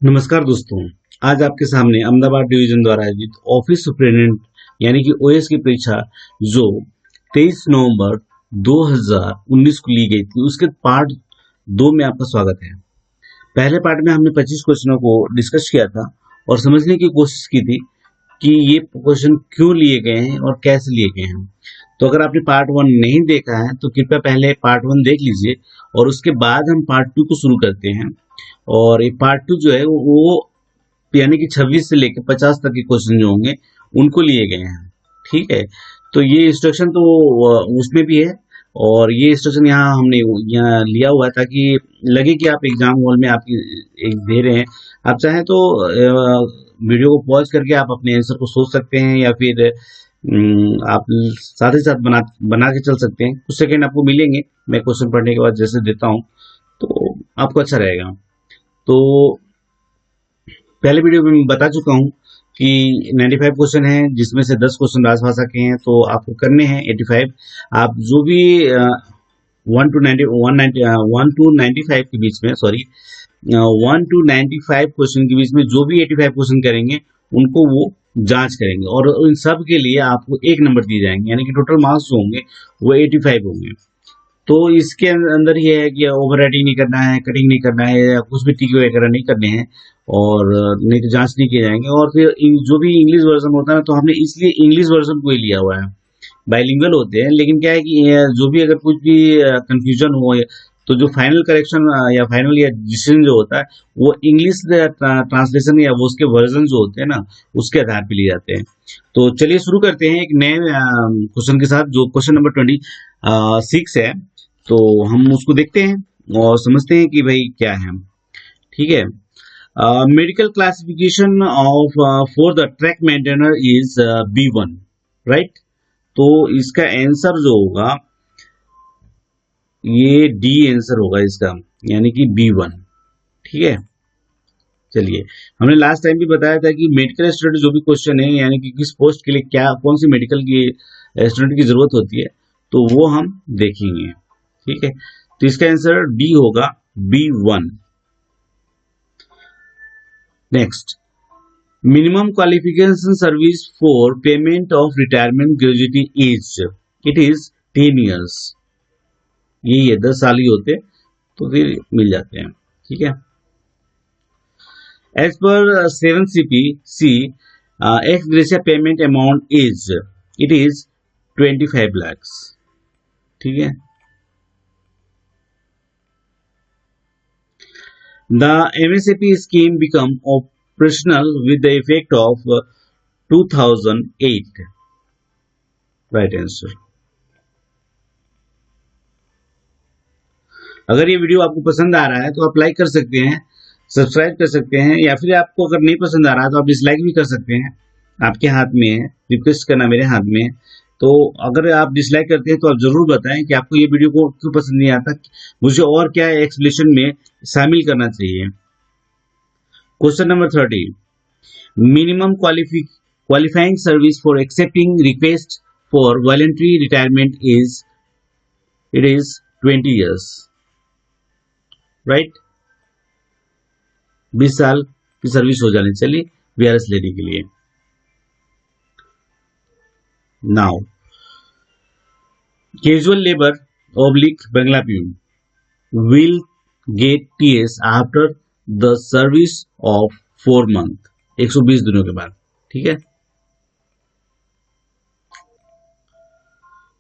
नमस्कार दोस्तों। आज आपके सामने अहमदाबाद डिवीजन द्वारा आयोजित ऑफिस सुपरिटेंडेंट यानी कि ओएस की परीक्षा जो 23 नवंबर 2019 को ली गई थी उसके पार्ट 2 में आपका स्वागत है। पहले पार्ट में हमने 25 क्वेश्चनों को डिस्कस किया था और समझने की कोशिश की थी कि ये क्वेश्चन क्यों लिए गए हैं और कैसे लिए गए हैं। तो अगर आपने पार्ट 1 नहीं देखा है तो कृपया पहले पार्ट 1 देख लीजिए और उसके बाद हम पार्ट 2 को शुरू करते हैं। और ये पार्ट 2 जो है वो यानी कि 26 से लेकर 50 तक के क्वेश्चन जो होंगे उनको लिए गए हैं। ठीक है, तो ये इंस्ट्रक्शन तो उसमें भी है और ये इंस्ट्रक्शन यहाँ हमने यहाँ लिया हुआ है ताकि लगे कि आप एग्जाम हॉल में आप एक दे रहे हैं। आप चाहें तो वीडियो को पॉज करके आप अपने आंसर को सोच सकते हैं या फिर आप साथ ही साथ बना के चल सकते हैं। कुछ सेकेंड आपको मिलेंगे, मैं क्वेश्चन पढ़ने के बाद जैसे देता हूँ तो आपको अच्छा रहेगा। तो पहले वीडियो में मैं बता चुका हूँ कि 95 क्वेश्चन है जिसमें से 10 क्वेश्चन राजभाषा के हैं, तो आपको करने हैं 85। आप जो भी 1 to 95 के बीच में 1 to 95 क्वेश्चन के बीच में जो भी 85 क्वेश्चन करेंगे उनको वो जांच करेंगे और इन सब के लिए आपको 1 नंबर दिए जाएंगे, यानी कि टोटल मार्क्स जो होंगे वो 85 होंगे। तो इसके अंदर ये है कि ओवर राइटिंग नहीं करना है, कटिंग नहीं करना है या कुछ भी टिक वगैरह नहीं करने हैं और नहीं तो जांच नहीं किए जाएंगे। और फिर जो भी इंग्लिश वर्जन होता है तो हमने इसलिए इंग्लिश वर्जन को ही लिया हुआ है। बाइलिंगुअल होते हैं लेकिन क्या है कि जो भी अगर कुछ भी कंफ्यूजन हो तो जो फाइनल करेक्शन या फाइनल या डिसीजन जो होता है वो इंग्लिश ट्रांसलेशन या वो उसके वर्जन जो होते हैं ना उसके आधार पर लिए जाते हैं। तो चलिए शुरू करते हैं एक नए क्वेश्चन के साथ जो क्वेश्चन नंबर 26 है। तो हम उसको देखते हैं और समझते हैं कि भाई क्या है। ठीक है, medical classification of for the track maintainer is B1, right. तो इसका आंसर जो होगा ये डी आंसर होगा इसका, यानी कि B1। ठीक है, चलिए हमने लास्ट टाइम भी बताया था कि मेडिकल स्टूडेंट जो भी क्वेश्चन है यानी कि किस पोस्ट के लिए क्या कौन सी मेडिकल की स्टूडेंट की जरूरत होती है तो वो हम देखेंगे। ठीक है, तो इसका आंसर डी होगा B1। Next, minimum qualification service for payment of retirement gratuity as it is 10 years. यही है, 10 साल ही होते तो फिर मिल जाते हैं। ठीक है, as per 7CPC ex gratia payment amount is it is 25 lakhs। ठीक है, the MSAP scheme became operational with the effect of 2008। Right answer. अगर ये वीडियो आपको पसंद आ रहा है तो आप लाइक कर सकते हैं, सब्सक्राइब कर सकते हैं या फिर आपको अगर नहीं पसंद आ रहा है तो आप डिसलाइक भी कर सकते हैं। आपके हाथ में है, रिक्वेस्ट करना मेरे हाथ में है। तो अगर आप डिसलाइक करते हैं तो आप जरूर बताएं कि आपको ये वीडियो को क्यों पसंद नहीं आता, मुझे और क्या एक्सप्लेनेशन में शामिल करना चाहिए। Question number 30, minimum qualifying service for accepting request for voluntary retirement it is 20 years, right. 20 साल की सर्विस हो जानी चाहिए VRS लेने के लिए। Now, casual labor / Bangla Pune will get TS after the service of 4 month, 120 दिनों के बाद। ठीक है,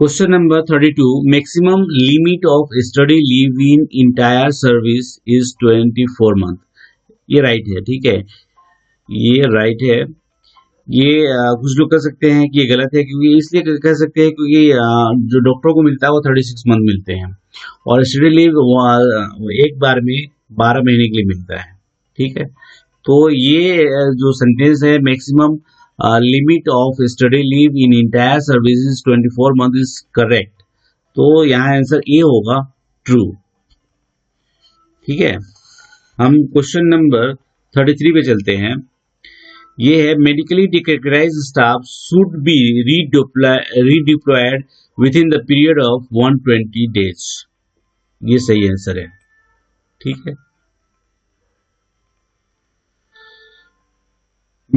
question number 32, maximum limit of study leave in entire service is 24 month। ये राइट है। ठीक है, ये राइट है। ये कुछ लोग कह सकते हैं कि ये गलत है, क्योंकि इसलिए कह सकते हैं क्योंकि जो डॉक्टरों को मिलता है वो 36 मंथ मिलते हैं और स्टडी लीव एक बार में 12 महीने के लिए मिलता है। ठीक है, तो ये जो सेंटेंस है maximum limit of study leave in entire service is 24 month is correct. तो यहाँ आंसर ए होगा, ट्रू। ठीक है, हम क्वेश्चन नंबर 33 पे चलते हैं। ये है, medically decharacterise staff should be redeployed within the period of 120 days। ये सही आंसर है। ठीक है,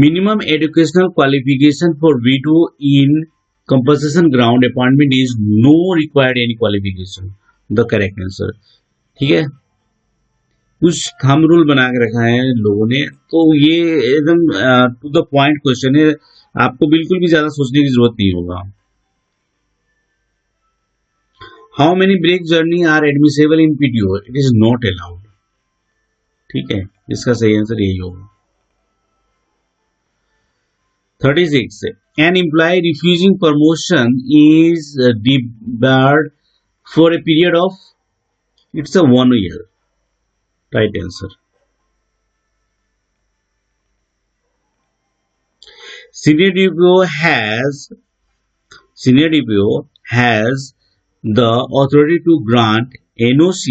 minimum educational qualification for widow in compensation ground appointment is no required any qualification, the correct answer। ठीक है, कुछ थंब रूल बना के रखा है लोगों ने, तो ये एकदम टू द पॉइंट क्वेश्चन है, आपको बिल्कुल भी ज्यादा सोचने की जरूरत नहीं होगा। How many break journey are admissible in PTO? It is not allowed. ठीक है, इसका सही आंसर यही होगा। 36. An employee refusing promotion is debarred for a period of, it's a 1 year, right answer। Senior DPO has the authority to grant NOC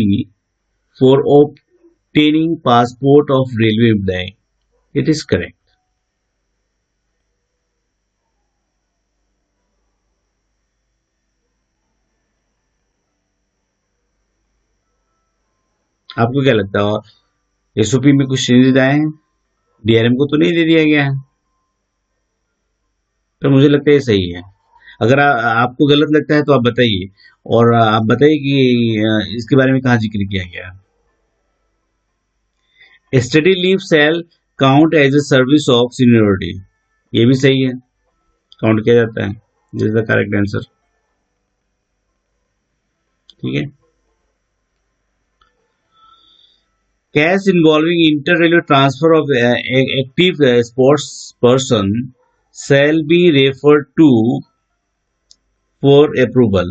for obtaining passport of railway employee। It is correct। आपको क्या लगता है, SOP में कुछ changes आए हैं? DRM को तो नहीं दे दिया गया है, तो मुझे लगता है ये सही है। अगर आपको गलत लगता है तो आप बताइए, और आप बताइए कि इसके बारे में कहाँ जिक्र किया गया है। Study leave shall count as a service of seniority, ये भी सही है, काउंट किया जाता है, this is the correct answer. ठीक है, cash involving inter-railway transfer of active sports person shall be referred to for approval।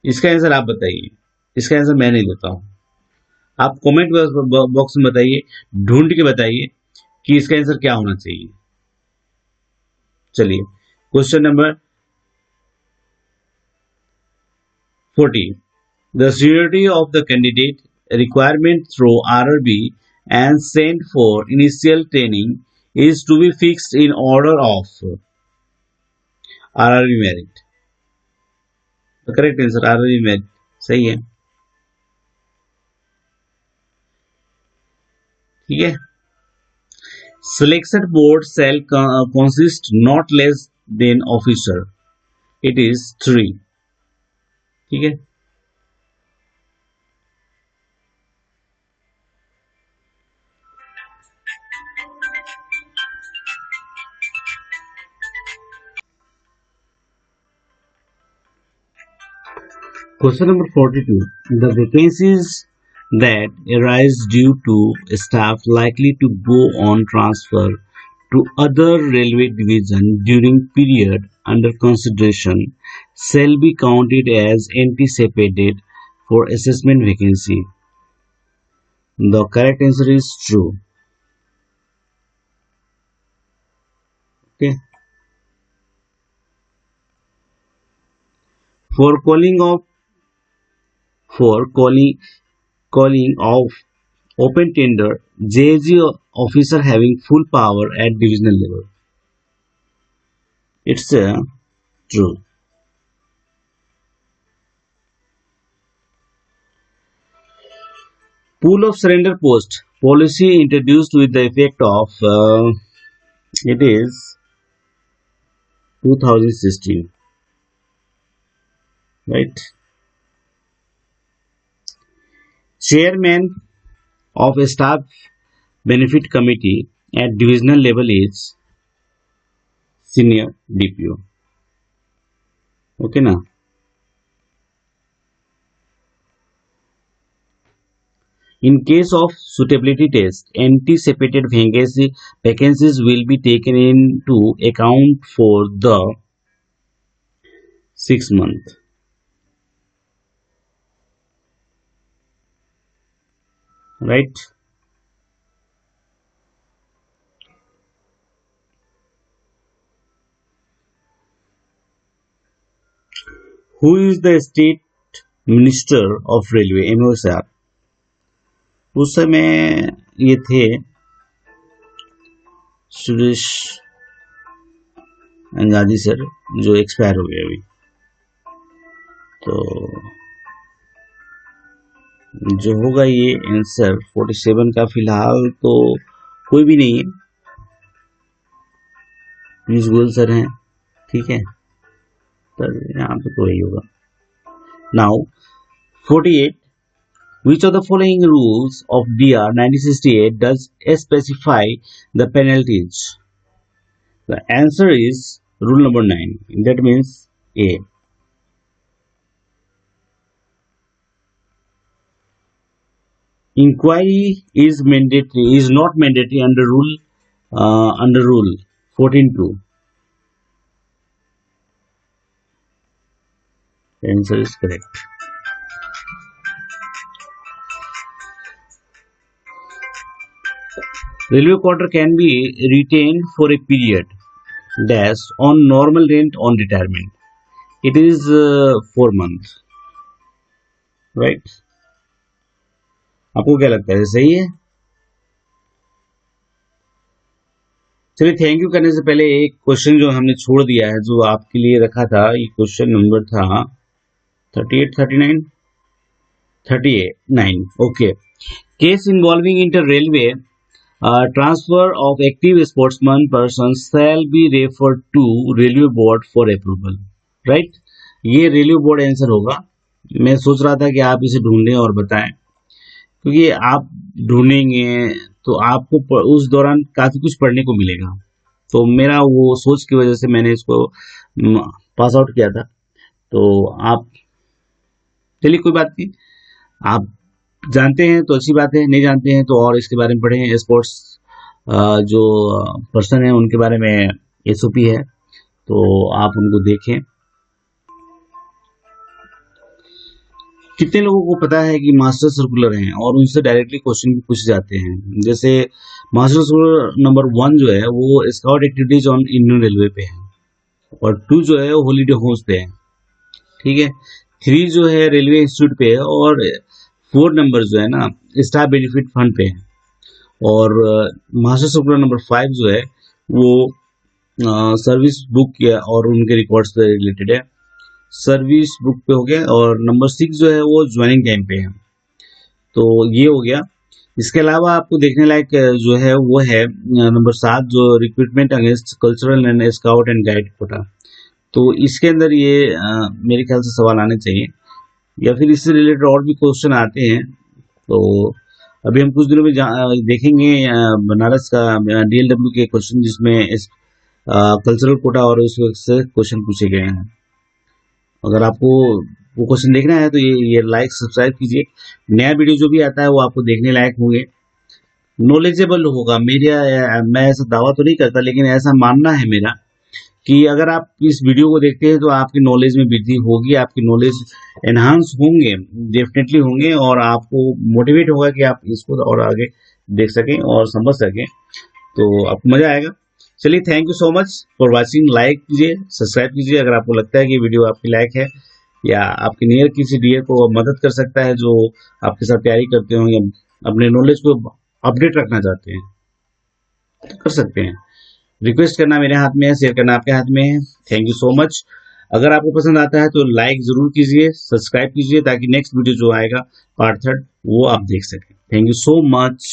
इसका आंसर आप बताइए, इसका आंसर मैं नहीं देता हूं, आप कमेंट बॉक्स में बताइए, ढूंढ के बताइए कि इसका आंसर क्या होना चाहिए। चलिए, question number 40. The seniority of the candidate requirement through RRB and sent for initial training is to be fixed in order of RRB merit। The correct answer RRB merit, सही है। ठीक है, selection board shall consist not less than officer, it is 3। ठीक है, question number 42. The vacancies that arise due to staff likely to go on transfer to other railway division during period under consideration shall be counted as anticipated for assessment vacancy। The correct answer is true। Okay, for calling of open tender, JAG officer having full power at divisional level, it's true। Pool of surrender post policy introduced with the effect of it is 2016, right। Chairman of a staff benefit committee at divisional level is senior DPO। okay ना। In case of suitability test, anticipated vacancies will be taken into account for the 6 month। right। Who is the state minister of railway? MO साहब, उस समय ये थे Suresh अंगादी sir, जो expire हो गए अभी। तो जो होगा ये आंसर 47 का फिलहाल तो कोई भी नहीं है, पीयूष गोयल सर हैं, ठीक है, तो यहाँ पे तो वही होगा। Now 48, which of the following rules of DR 1968 does specify the penalties? The answer is rule number 9. That means A. Inquiry is not mandatory under rule 14.2. The answer is correct. Railway quarter can be retained for a period dash on normal rent on retirement. It is 4 months, right? आपको क्या लगता है, सही है? चलिए, thank you करने से पहले एक क्वेश्चन जो हमने छोड़ दिया है, जो आपके लिए रखा था, ये क्वेश्चन नंबर था 38, 39, 39. Okay, case involving inter railway transfer of active sportsman person shall be referred to railway board for approval, right? ये रेलवे बोर्ड आंसर होगा। मैं सोच रहा था कि आप इसे ढूंढें और बताएं, क्योंकि आप ढूंढेंगे तो आपको उस दौरान काफी कुछ पढ़ने को मिलेगा। तो मेरा वो सोच की वजह से मैंने इसको पास आउट किया था। तो आप, चलिए कोई बात नहीं, आप जानते हैं तो अच्छी बात है, नहीं जानते हैं तो और इसके बारे में पढ़ें। स्पोर्ट्स जो पर्सन है उनके बारे में एसओपी है, तो आप उनको देखें। कितने लोगों को पता है कि मास्टर सर्कुलर हैं और उनसे डायरेक्टली क्वेश्चन भी पूछे जाते हैं? जैसे मास्टर सर्कुलर नंबर 1 जो है वो scout activities on Indian railway पे है, और 2 जो है वो हॉलीडे होम्स पे है, ठीक है। 3 जो है रेलवे इंस्टीट्यूट पे है, और 4 नंबर जो है ना स्टाफ बेनिफिट फंड पे है, और मास्टर सर्कुलर नंबर 5 जो है वो सर्विस बुक और उनके रिकॉर्ड्स से रिलेटेड है, सर्विस बुक पे हो गया। और नंबर 6 जो है वो ज्वाइनिंग टाइम पे है। तो ये हो गया। इसके अलावा आपको देखने लायक जो है वो है नंबर 7 जो recruitment against cultural and scout and guide quota. तो इसके अंदर ये मेरे ख्याल से सवाल आने चाहिए, या फिर इससे रिलेटेड और भी क्वेश्चन आते हैं। तो अभी हम कुछ दिनों में देखेंगे बनारस का डीएलडब्ल्यू के क्वेश्चन, जिसमें कल्चरल कोटा और उस वक्त से क्वेश्चन पूछे गए हैं। अगर आपको वो क्वेश्चन देखना है तो ये लाइक सब्सक्राइब कीजिए। नया वीडियो जो भी आता है वो आपको देखने लायक होंगे, नॉलेजेबल होगा। मैं ऐसा दावा तो नहीं करता, लेकिन ऐसा मानना है मेरा कि अगर आप इस वीडियो को देखते हैं तो आपकी नॉलेज में वृद्धि होगी, आपकी नॉलेज एनहांस होंगे, डेफिनेटली होंगे, और आपको मोटिवेट होगा कि आप इसको और आगे देख सकें और समझ सकें, तो आपको मजा आएगा। चलिए, thank you so much for watching. Like कीजिए, सब्सक्राइब कीजिए अगर आपको लगता है कि वीडियो आपके लायक है, या आपके नियर किसी डीए को मदद कर सकता है जो आपके साथ तैयारी करते हो या अपने नॉलेज को अपडेट रखना चाहते हैं, तो कर सकते हैं। रिक्वेस्ट करना मेरे हाथ में है, शेयर करना आपके हाथ में है। Thank you so much. अगर आपको पसंद आता है तो लाइक जरूर कीजिए, सब्सक्राइब कीजिए, ताकि नेक्स्ट वीडियो जो आएगा पार्ट 3 वो आप देख सकें। Thank you so much.